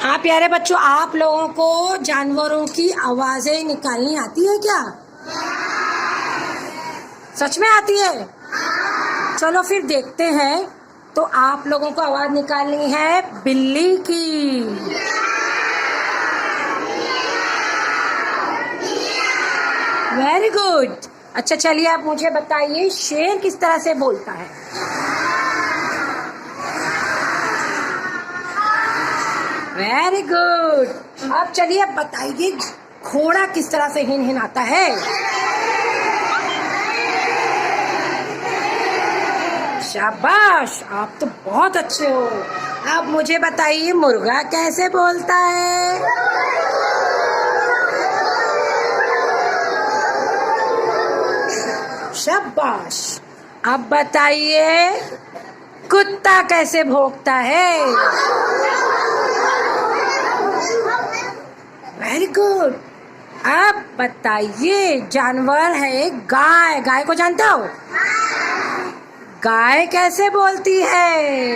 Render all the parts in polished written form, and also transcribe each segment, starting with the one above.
हाँ प्यारे बच्चों, आप लोगों को जानवरों की आवाजें निकालनी आती है क्या? सच में आती है? चलो फिर देखते हैं। तो आप लोगों को आवाज निकालनी है बिल्ली की। Very good. अच्छा चलिए, आप मुझे बताइए शेर किस तरह से बोलता है? Very good. अब चलिए, अब बताइए घोड़ा किस तरह से हिनहिनाता है? शाबाश, आप तो बहुत अच्छे हो। अब मुझे बताइए मुर्गा कैसे बोलता है? शाबाश। अब बताइए कुत्ता कैसे भौंकता है? Very good. अब बताइए जानवर है गाय, गाय को जानते हो? गाय कैसे बोलती है?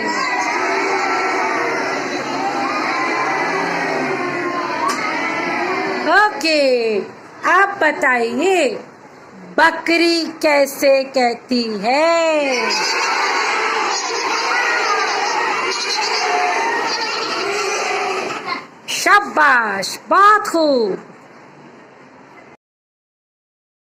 ओके। अब बताइए बकरी कैसे कहती है? शाबाश, बहुत खूब।